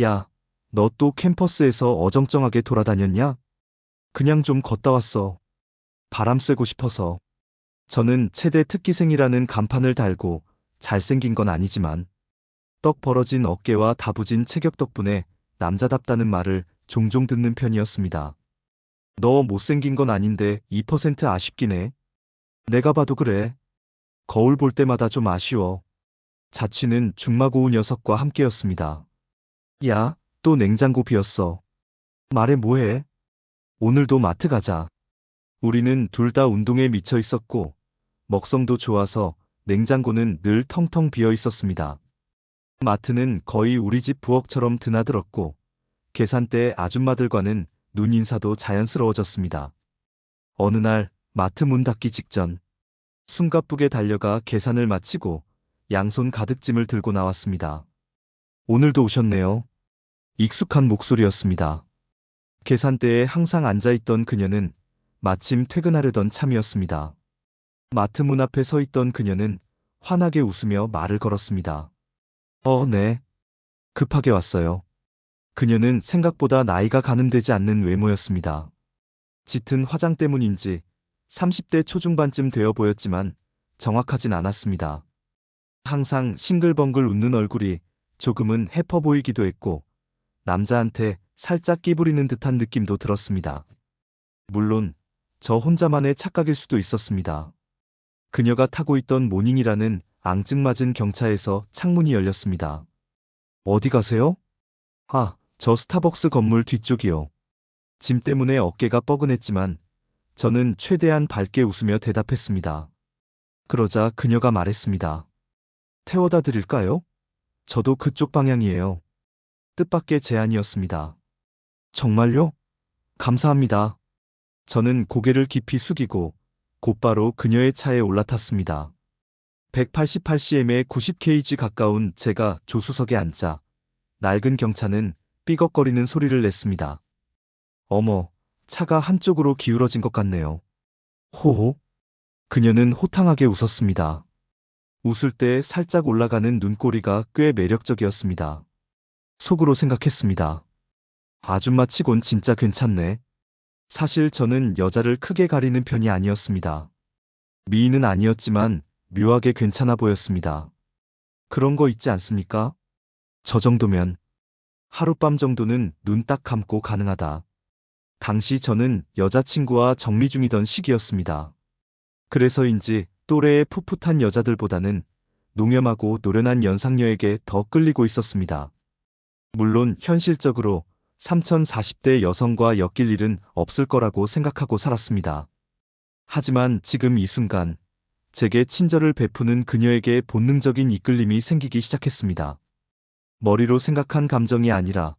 야, 너 또 캠퍼스에서 어정쩡하게 돌아다녔냐? 그냥 좀 걷다 왔어. 바람 쐬고 싶어서. 저는 체대 특기생이라는 간판을 달고 잘생긴 건 아니지만 떡 벌어진 어깨와 다부진 체격 덕분에 남자답다는 말을 종종 듣는 편이었습니다. 너 못생긴 건 아닌데 2% 아쉽긴 해. 내가 봐도 그래. 거울 볼 때마다 좀 아쉬워. 자취는 중마고우 녀석과 함께였습니다. 야, 또 냉장고 비었어. 말해 뭐해? 오늘도 마트 가자. 우리는 둘 다 운동에 미쳐 있었고, 먹성도 좋아서 냉장고는 늘 텅텅 비어 있었습니다. 마트는 거의 우리 집 부엌처럼 드나들었고, 계산대 아줌마들과는 눈인사도 자연스러워졌습니다. 어느 날 마트 문 닫기 직전, 숨가쁘게 달려가 계산을 마치고 양손 가득 짐을 들고 나왔습니다. 오늘도 오셨네요. 익숙한 목소리였습니다. 계산대에 항상 앉아있던 그녀는 마침 퇴근하려던 참이었습니다. 마트 문 앞에 서 있던 그녀는 환하게 웃으며 말을 걸었습니다. 네. 급하게 왔어요. 그녀는 생각보다 나이가 가늠되지 않는 외모였습니다. 짙은 화장 때문인지 30대 초중반쯤 되어 보였지만 정확하진 않았습니다. 항상 싱글벙글 웃는 얼굴이 조금은 해퍼 보이기도 했고 남자한테 살짝 끼부리는 듯한 느낌도 들었습니다. 물론 저 혼자만의 착각일 수도 있었습니다. 그녀가 타고 있던 모닝이라는 앙증맞은 경차에서 창문이 열렸습니다. 어디 가세요? 저 스타벅스 건물 뒤쪽이요. 짐 때문에 어깨가 뻐근했지만 저는 최대한 밝게 웃으며 대답했습니다. 그러자 그녀가 말했습니다. 태워다 드릴까요? 저도 그쪽 방향이에요. 뜻밖의 제안이었습니다. 정말요? 감사합니다. 저는 고개를 깊이 숙이고 곧바로 그녀의 차에 올라탔습니다. 188cm에 90kg 가까운 제가 조수석에 앉자 낡은 경차는 삐걱거리는 소리를 냈습니다. 어머, 차가 한쪽으로 기울어진 것 같네요. 호호. 그녀는 호탕하게 웃었습니다. 웃을 때 살짝 올라가는 눈꼬리가 꽤 매력적이었습니다. 속으로 생각했습니다. 아줌마 치곤 진짜 괜찮네. 사실 저는 여자를 크게 가리는 편이 아니었습니다. 미인은 아니었지만 묘하게 괜찮아 보였습니다. 그런 거 있지 않습니까? 저 정도면 하룻밤 정도는 눈 딱 감고 가능하다. 당시 저는 여자친구와 정리 중이던 시기였습니다. 그래서인지 또래의 풋풋한 여자들보다는 농염하고 노련한 연상녀에게 더 끌리고 있었습니다. 물론 현실적으로 3040대 여성과 엮일 일은 없을 거라고 생각하고 살았습니다. 하지만 지금 이 순간 제게 친절을 베푸는 그녀에게 본능적인 이끌림이 생기기 시작했습니다. 머리로 생각한 감정이 아니라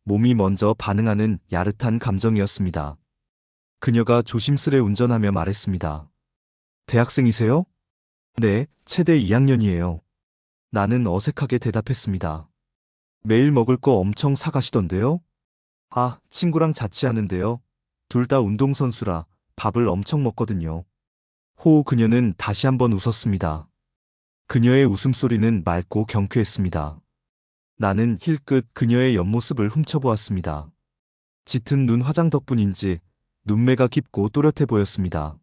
몸이 먼저 반응하는 야릇한 감정이었습니다. 그녀가 조심스레 운전하며 말했습니다. 대학생이세요? 네, 최대 2학년이에요. 나는 어색하게 대답했습니다. 매일 먹을 거 엄청 사가시던데요? 친구랑 자취하는데요. 둘 다 운동선수라 밥을 엄청 먹거든요. 그녀는 다시 한번 웃었습니다. 그녀의 웃음소리는 맑고 경쾌했습니다. 나는 힐끗 그녀의 옆모습을 훔쳐보았습니다. 짙은 눈 화장 덕분인지 눈매가 깊고 또렷해 보였습니다.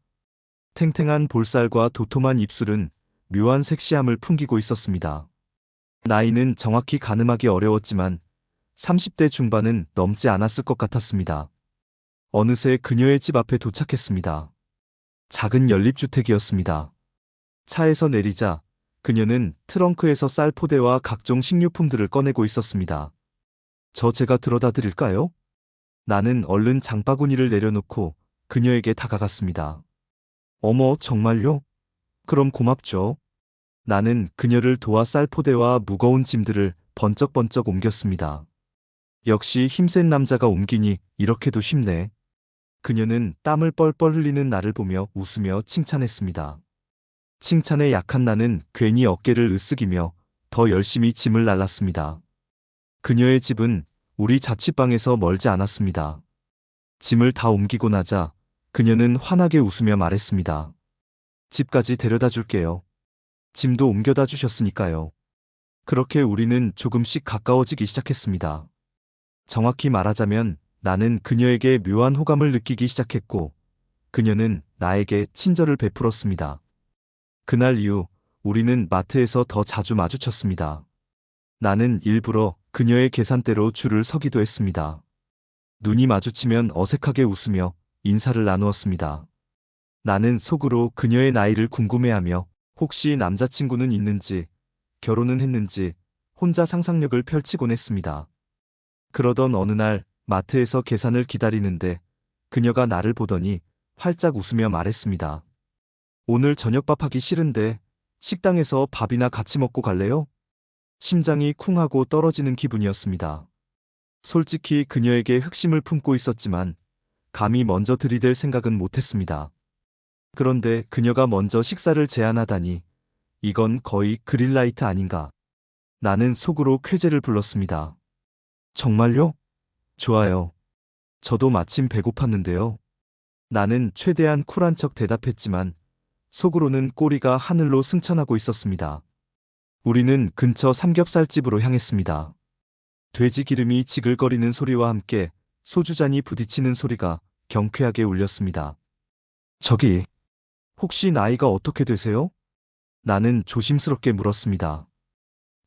탱탱한 볼살과 도톰한 입술은 묘한 섹시함을 풍기고 있었습니다. 나이는 정확히 가늠하기 어려웠지만 30대 중반은 넘지 않았을 것 같았습니다. 어느새 그녀의 집 앞에 도착했습니다. 작은 연립주택이었습니다. 차에서 내리자 그녀는 트렁크에서 쌀 포대와 각종 식료품들을 꺼내고 있었습니다. 제가 들어다 드릴까요? 나는 얼른 장바구니를 내려놓고 그녀에게 다가갔습니다. 어머, 정말요? 그럼 고맙죠. 나는 그녀를 도와 쌀 포대와 무거운 짐들을 번쩍번쩍 옮겼습니다. 역시 힘센 남자가 옮기니 이렇게도 쉽네. 그녀는 땀을 뻘뻘 흘리는 나를 보며 웃으며 칭찬했습니다. 칭찬에 약한 나는 괜히 어깨를 으쓱이며 더 열심히 짐을 날랐습니다. 그녀의 집은 우리 자취방에서 멀지 않았습니다. 짐을 다 옮기고 나자 그녀는 환하게 웃으며 말했습니다. 집까지 데려다 줄게요. 짐도 옮겨다 주셨으니까요. 그렇게 우리는 조금씩 가까워지기 시작했습니다. 정확히 말하자면 나는 그녀에게 묘한 호감을 느끼기 시작했고, 그녀는 나에게 친절을 베풀었습니다. 그날 이후 우리는 마트에서 더 자주 마주쳤습니다. 나는 일부러 그녀의 계산대로 줄을 서기도 했습니다. 눈이 마주치면 어색하게 웃으며 인사를 나누었습니다. 나는 속으로 그녀의 나이를 궁금해하며 혹시 남자친구는 있는지, 결혼은 했는지 혼자 상상력을 펼치곤 했습니다. 그러던 어느 날 마트에서 계산을 기다리는데 그녀가 나를 보더니 활짝 웃으며 말했습니다. 오늘 저녁밥 하기 싫은데 식당에서 밥이나 같이 먹고 갈래요? 심장이 쿵하고 떨어지는 기분이었습니다. 솔직히 그녀에게 흑심을 품고 있었지만 감히 먼저 들이댈 생각은 못했습니다. 그런데 그녀가 먼저 식사를 제안하다니 이건 거의 그린라이트 아닌가. 나는 속으로 쾌재를 불렀습니다. 정말요? 좋아요. 저도 마침 배고팠는데요. 나는 최대한 쿨한 척 대답했지만 속으로는 꼬리가 하늘로 승천하고 있었습니다. 우리는 근처 삼겹살집으로 향했습니다. 돼지 기름이 지글거리는 소리와 함께 소주잔이 부딪히는 소리가 경쾌하게 울렸습니다. 저기, 혹시 나이가 어떻게 되세요? 나는 조심스럽게 물었습니다.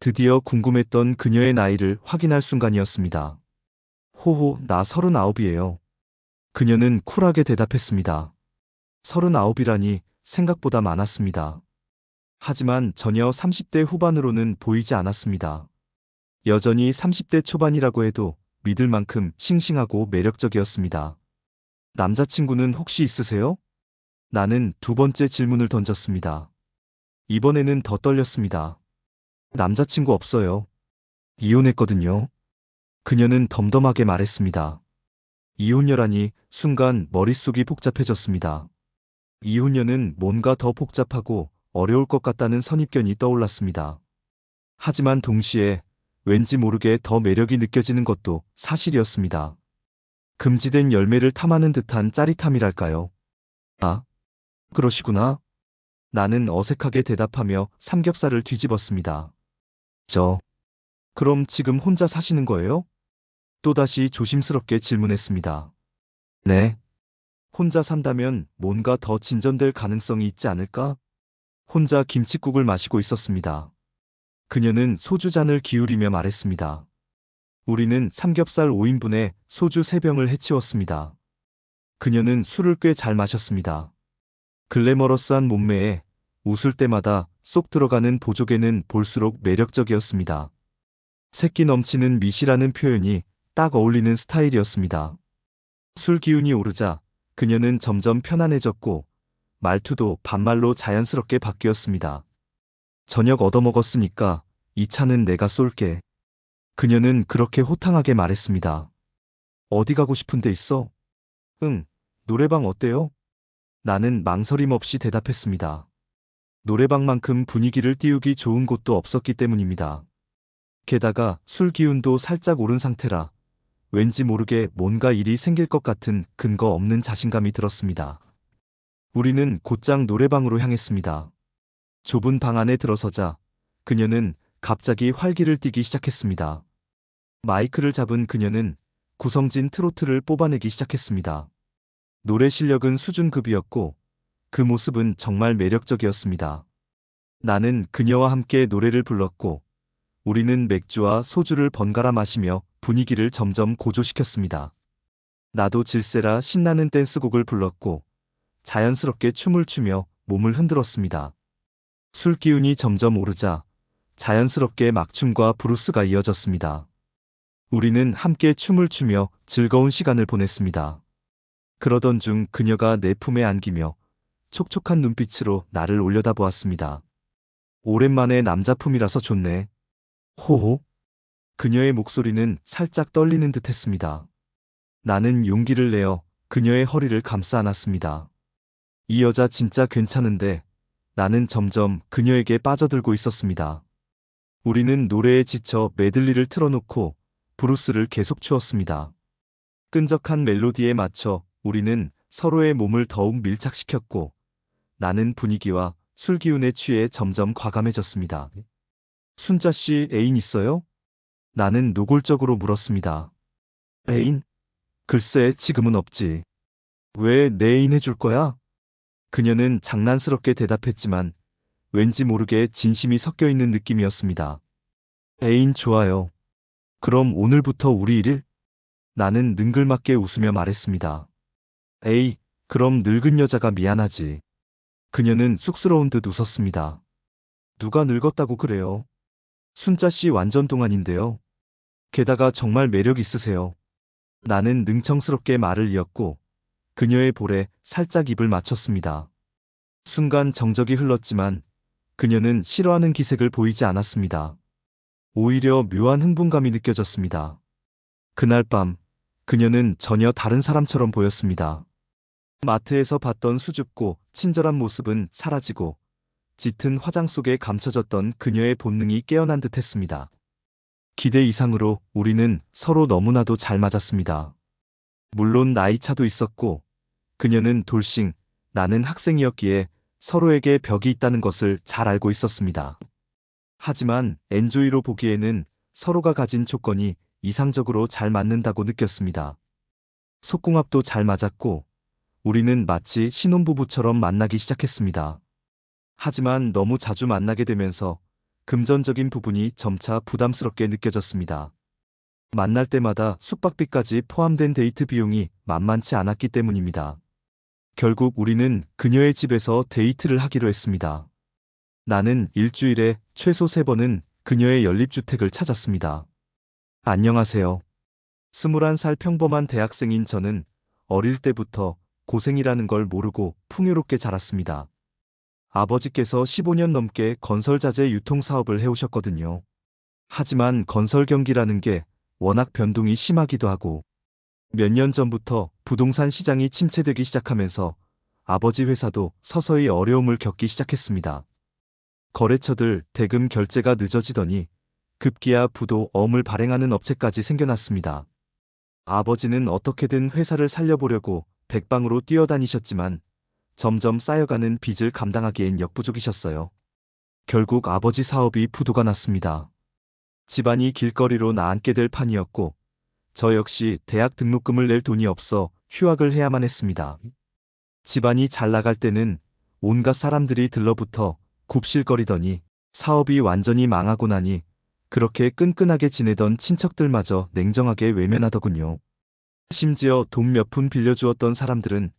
드디어 궁금했던 그녀의 나이를 확인할 순간이었습니다. 호호, 나 39이에요. 그녀는 쿨하게 대답했습니다. 39이라니 생각보다 많았습니다. 하지만 전혀 30대 후반으로는 보이지 않았습니다. 여전히 30대 초반이라고 해도 믿을 만큼 싱싱하고 매력적이었습니다. 남자친구는 혹시 있으세요? 나는 두 번째 질문을 던졌습니다. 이번에는 더 떨렸습니다. 남자친구 없어요. 이혼했거든요. 그녀는 덤덤하게 말했습니다. 이혼녀라니 순간 머릿속이 복잡해졌습니다. 이혼녀는 뭔가 더 복잡하고 어려울 것 같다는 선입견이 떠올랐습니다. 하지만 동시에 왠지 모르게 더 매력이 느껴지는 것도 사실이었습니다. 금지된 열매를 탐하는 듯한 짜릿함이랄까요. 아, 그러시구나. 나는 어색하게 대답하며 삼겹살을 뒤집었습니다. 그럼 지금 혼자 사시는 거예요? 또다시 조심스럽게 질문했습니다. 네. 혼자 산다면 뭔가 더 진전될 가능성이 있지 않을까? 혼자 김칫국을 마시고 있었습니다. 그녀는 소주잔을 기울이며 말했습니다. 우리는 삼겹살 5인분에 소주 3병을 해치웠습니다. 그녀는 술을 꽤 잘 마셨습니다. 글래머러스한 몸매에 웃을 때마다 쏙 들어가는 보조개는 볼수록 매력적이었습니다. 새끼 넘치는 미시라는 표현이 딱 어울리는 스타일이었습니다. 술 기운이 오르자 그녀는 점점 편안해졌고 말투도 반말로 자연스럽게 바뀌었습니다. 저녁 얻어먹었으니까 이 차는 내가 쏠게. 그녀는 그렇게 호탕하게 말했습니다. 어디 가고 싶은 데 있어? 응, 노래방 어때요? 나는 망설임 없이 대답했습니다. 노래방만큼 분위기를 띄우기 좋은 곳도 없었기 때문입니다. 게다가 술 기운도 살짝 오른 상태라 왠지 모르게 뭔가 일이 생길 것 같은 근거 없는 자신감이 들었습니다. 우리는 곧장 노래방으로 향했습니다. 좁은 방 안에 들어서자 그녀는 갑자기 활기를 띠기 시작했습니다. 마이크를 잡은 그녀는 구성진 트로트를 뽑아내기 시작했습니다. 노래 실력은 수준급이었고 그 모습은 정말 매력적이었습니다. 나는 그녀와 함께 노래를 불렀고 우리는 맥주와 소주를 번갈아 마시며 분위기를 점점 고조시켰습니다. 나도 질세라 신나는 댄스곡을 불렀고 자연스럽게 춤을 추며 몸을 흔들었습니다. 술 기운이 점점 오르자 자연스럽게 막춤과 브루스가 이어졌습니다. 우리는 함께 춤을 추며 즐거운 시간을 보냈습니다. 그러던 중 그녀가 내 품에 안기며 촉촉한 눈빛으로 나를 올려다보았습니다. 오랜만에 남자 품이라서 좋네. 호호. 그녀의 목소리는 살짝 떨리는 듯 했습니다. 나는 용기를 내어 그녀의 허리를 감싸 안았습니다. 이 여자 진짜 괜찮은데 나는 점점 그녀에게 빠져들고 있었습니다. 우리는 노래에 지쳐 메들리를 틀어놓고 브루스를 계속 추었습니다. 끈적한 멜로디에 맞춰 우리는 서로의 몸을 더욱 밀착시켰고 나는 분위기와 술 기운에 취해 점점 과감해졌습니다. 순자 씨 애인 있어요? 나는 노골적으로 물었습니다. 애인? 글쎄, 지금은 없지. 왜 내 애인 해줄 거야? 그녀는 장난스럽게 대답했지만 왠지 모르게 진심이 섞여 있는 느낌이었습니다. 애인 좋아요. 그럼 오늘부터 우리 일일? 나는 능글맞게 웃으며 말했습니다. 에이, 그럼 늙은 여자가 미안하지. 그녀는 쑥스러운 듯 웃었습니다. 누가 늙었다고 그래요? 순자 씨 완전 동안인데요. 게다가 정말 매력 있으세요. 나는 능청스럽게 말을 이었고 그녀의 볼에 살짝 입을 맞췄습니다. 순간 정적이 흘렀지만 그녀는 싫어하는 기색을 보이지 않았습니다. 오히려 묘한 흥분감이 느껴졌습니다. 그날 밤 그녀는 전혀 다른 사람처럼 보였습니다. 마트에서 봤던 수줍고 친절한 모습은 사라지고 짙은 화장 속에 감춰졌던 그녀의 본능이 깨어난 듯 했습니다. 기대 이상으로 우리는 서로 너무나도 잘 맞았습니다. 물론 나이 차도 있었고 그녀는 돌싱, 나는 학생이었기에 서로에게 벽이 있다는 것을 잘 알고 있었습니다. 하지만 엔조이로 보기에는 서로가 가진 조건이 이상적으로 잘 맞는다고 느꼈습니다. 속궁합도 잘 맞았고 우리는 마치 신혼부부처럼 만나기 시작했습니다. 하지만 너무 자주 만나게 되면서 금전적인 부분이 점차 부담스럽게 느껴졌습니다. 만날 때마다 숙박비까지 포함된 데이트 비용이 만만치 않았기 때문입니다. 결국 우리는 그녀의 집에서 데이트를 하기로 했습니다. 나는 일주일에 최소 3번은 그녀의 연립주택을 찾았습니다. 안녕하세요. 21살 평범한 대학생인 저는 어릴 때부터 고생이라는 걸 모르고 풍요롭게 자랐습니다. 아버지께서 15년 넘게 건설자재 유통사업을 해오셨거든요. 하지만 건설 경기라는 게 워낙 변동이 심하기도 하고 몇 년 전부터 부동산 시장이 침체되기 시작하면서 아버지 회사도 서서히 어려움을 겪기 시작했습니다. 거래처들 대금 결제가 늦어지더니 급기야 부도 어음을 발행하는 업체까지 생겨났습니다. 아버지는 어떻게든 회사를 살려보려고 백방으로 뛰어다니셨지만 점점 쌓여가는 빚을 감당하기엔 역부족이셨어요. 결국 아버지 사업이 부도가 났습니다. 집안이 길거리로 나앉게 될 판이었고 저 역시 대학 등록금을 낼 돈이 없어 휴학을 해야만 했습니다. 집안이 잘 나갈 때는 온갖 사람들이 들러붙어 굽실거리더니 사업이 완전히 망하고 나니 그렇게 끈끈하게 지내던 친척들마저 냉정하게 외면하더군요. 심지어 돈 몇 푼 빌려주었던 사람들은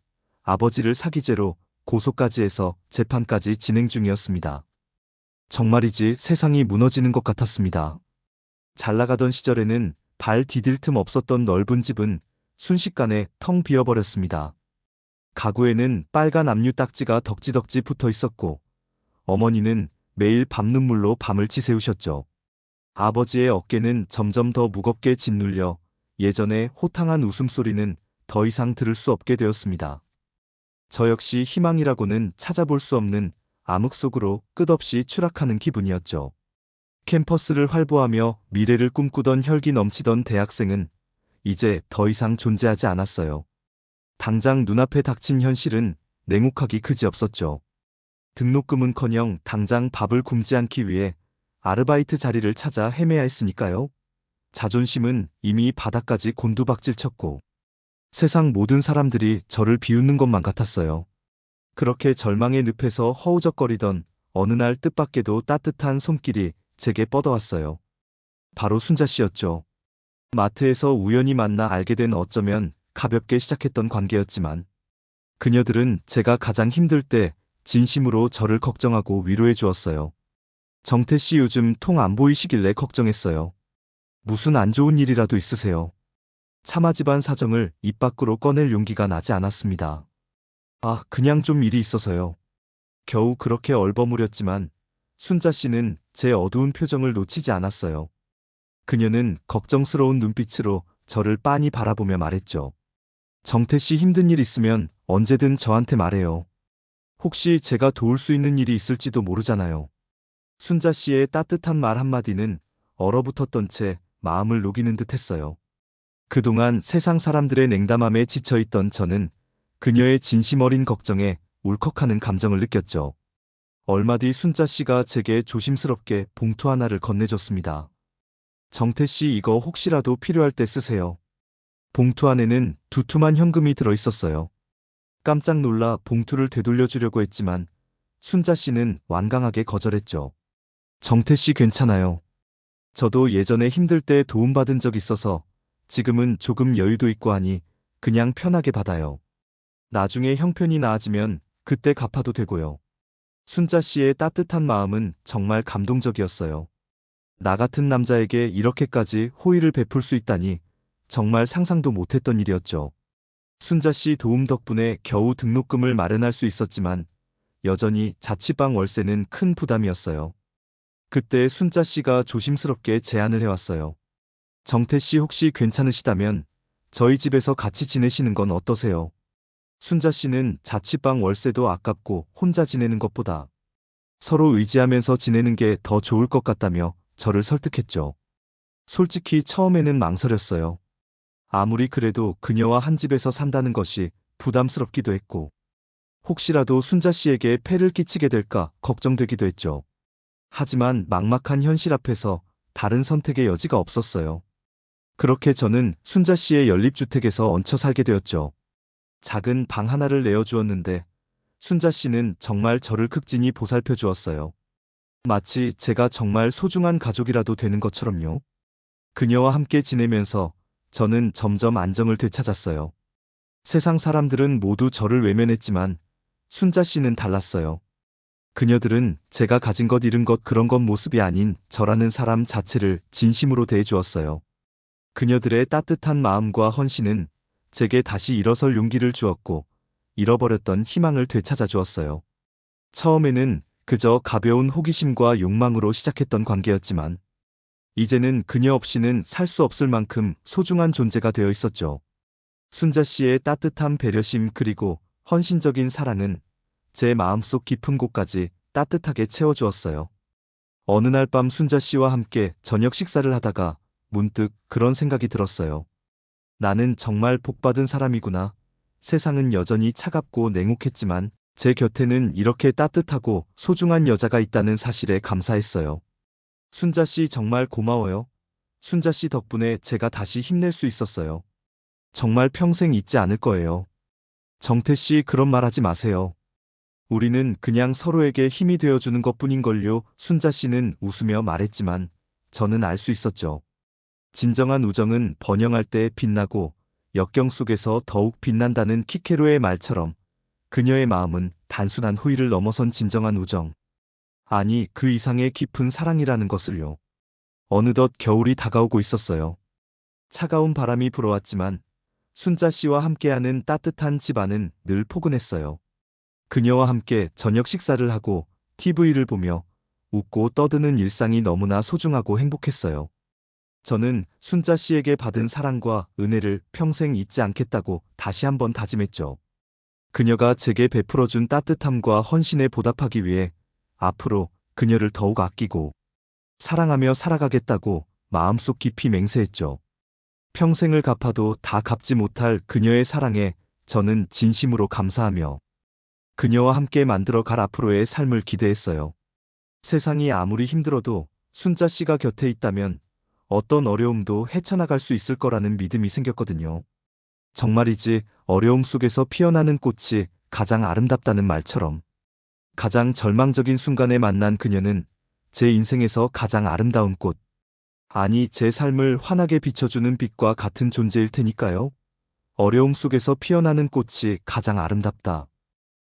아버지를 사기죄로 고소까지 해서 재판까지 진행 중이었습니다. 정말이지 세상이 무너지는 것 같았습니다. 잘 나가던 시절에는 발 디딜 틈 없었던 넓은 집은 순식간에 텅 비어버렸습니다. 가구에는 빨간 압류 딱지가 덕지덕지 붙어 있었고 어머니는 매일 밤눈물로 밤을 지새우셨죠. 아버지의 어깨는 점점 더 무겁게 짓눌려 예전에 호탕한 웃음소리는 더 이상 들을 수 없게 되었습니다. 저 역시 희망이라고는 찾아볼 수 없는 암흑 속으로 끝없이 추락하는 기분이었죠. 캠퍼스를 활보하며 미래를 꿈꾸던 혈기 넘치던 대학생은 이제 더 이상 존재하지 않았어요. 당장 눈앞에 닥친 현실은 냉혹하기 그지없었죠. 등록금은커녕 당장 밥을 굶지 않기 위해 아르바이트 자리를 찾아 헤매야 했으니까요. 자존심은 이미 바닥까지 곤두박질 쳤고 세상 모든 사람들이 저를 비웃는 것만 같았어요. 그렇게 절망의 늪에서 허우적거리던 어느 날 뜻밖에도 따뜻한 손길이 제게 뻗어왔어요. 바로 순자 씨였죠. 마트에서 우연히 만나 알게 된 어쩌면 가볍게 시작했던 관계였지만 그녀들은 제가 가장 힘들 때 진심으로 저를 걱정하고 위로해 주었어요. 정태 씨 요즘 통 안 보이시길래 걱정했어요. 무슨 안 좋은 일이라도 있으세요? 차마 집안 사정을 입 밖으로 꺼낼 용기가 나지 않았습니다. 아, 그냥 좀 일이 있어서요. 겨우 그렇게 얼버무렸지만 순자 씨는 제 어두운 표정을 놓치지 않았어요. 그녀는 걱정스러운 눈빛으로 저를 빤히 바라보며 말했죠. 정태 씨 힘든 일 있으면 언제든 저한테 말해요. 혹시 제가 도울 수 있는 일이 있을지도 모르잖아요. 순자 씨의 따뜻한 말 한마디는 얼어붙었던 채 마음을 녹이는 듯 했어요. 그동안 세상 사람들의 냉담함에 지쳐있던 저는 그녀의 진심 어린 걱정에 울컥하는 감정을 느꼈죠. 얼마 뒤 순자 씨가 제게 조심스럽게 봉투 하나를 건네줬습니다. 정태 씨 이거 혹시라도 필요할 때 쓰세요. 봉투 안에는 두툼한 현금이 들어 있었어요. 깜짝 놀라 봉투를 되돌려 주려고 했지만 순자 씨는 완강하게 거절했죠. 정태 씨 괜찮아요. 저도 예전에 힘들 때 도움받은 적 있어서 지금은 조금 여유도 있고 하니 그냥 편하게 받아요. 나중에 형편이 나아지면 그때 갚아도 되고요. 순자 씨의 따뜻한 마음은 정말 감동적이었어요. 나 같은 남자에게 이렇게까지 호의를 베풀 수 있다니 정말 상상도 못했던 일이었죠. 순자 씨 도움 덕분에 겨우 등록금을 마련할 수 있었지만 여전히 자취방 월세는 큰 부담이었어요. 그때 순자 씨가 조심스럽게 제안을 해왔어요. 정태 씨 혹시 괜찮으시다면 저희 집에서 같이 지내시는 건 어떠세요? 순자 씨는 자취방 월세도 아깝고 혼자 지내는 것보다 서로 의지하면서 지내는 게 더 좋을 것 같다며 저를 설득했죠. 솔직히 처음에는 망설였어요. 아무리 그래도 그녀와 한 집에서 산다는 것이 부담스럽기도 했고, 혹시라도 순자 씨에게 폐를 끼치게 될까 걱정되기도 했죠. 하지만 막막한 현실 앞에서 다른 선택의 여지가 없었어요. 그렇게 저는 순자 씨의 연립주택에서 얹혀 살게 되었죠. 작은 방 하나를 내어주었는데 순자 씨는 정말 저를 극진히 보살펴 주었어요. 마치 제가 정말 소중한 가족이라도 되는 것처럼요. 그녀와 함께 지내면서 저는 점점 안정을 되찾았어요. 세상 사람들은 모두 저를 외면했지만 순자 씨는 달랐어요. 그녀들은 제가 가진 것 잃은 것 그런 것 모습이 아닌 저라는 사람 자체를 진심으로 대해 주었어요. 그녀들의 따뜻한 마음과 헌신은 제게 다시 일어설 용기를 주었고 잃어버렸던 희망을 되찾아 주었어요. 처음에는 그저 가벼운 호기심과 욕망으로 시작했던 관계였지만 이제는 그녀 없이는 살 수 없을 만큼 소중한 존재가 되어 있었죠. 순자 씨의 따뜻한 배려심 그리고 헌신적인 사랑은 제 마음속 깊은 곳까지 따뜻하게 채워주었어요. 어느 날 밤 순자 씨와 함께 저녁 식사를 하다가 문득 그런 생각이 들었어요. 나는 정말 복받은 사람이구나. 세상은 여전히 차갑고 냉혹했지만 제 곁에는 이렇게 따뜻하고 소중한 여자가 있다는 사실에 감사했어요. 순자 씨 정말 고마워요. 순자 씨 덕분에 제가 다시 힘낼 수 있었어요. 정말 평생 잊지 않을 거예요. 정태 씨 그런 말 하지 마세요. 우리는 그냥 서로에게 힘이 되어주는 것뿐인걸요. 순자 씨는 웃으며 말했지만 저는 알 수 있었죠. 진정한 우정은 번영할 때 빛나고 역경 속에서 더욱 빛난다는 키케로의 말처럼 그녀의 마음은 단순한 호의를 넘어선 진정한 우정, 아니 그 이상의 깊은 사랑이라는 것을요. 어느덧 겨울이 다가오고 있었어요. 차가운 바람이 불어왔지만 순자 씨와 함께하는 따뜻한 집 안은 늘 포근했어요. 그녀와 함께 저녁 식사를 하고 TV를 보며 웃고 떠드는 일상이 너무나 소중하고 행복했어요. 저는 순자 씨에게 받은 사랑과 은혜를 평생 잊지 않겠다고 다시 한번 다짐했죠. 그녀가 제게 베풀어준 따뜻함과 헌신에 보답하기 위해 앞으로 그녀를 더욱 아끼고 사랑하며 살아가겠다고 마음속 깊이 맹세했죠. 평생을 갚아도 다 갚지 못할 그녀의 사랑에 저는 진심으로 감사하며 그녀와 함께 만들어갈 앞으로의 삶을 기대했어요. 세상이 아무리 힘들어도 순자 씨가 곁에 있다면 어떤 어려움도 헤쳐나갈 수 있을 거라는 믿음이 생겼거든요. 정말이지 어려움 속에서 피어나는 꽃이 가장 아름답다는 말처럼 가장 절망적인 순간에 만난 그녀는 제 인생에서 가장 아름다운 꽃, 아니 제 삶을 환하게 비춰주는 빛과 같은 존재일 테니까요. 어려움 속에서 피어나는 꽃이 가장 아름답다.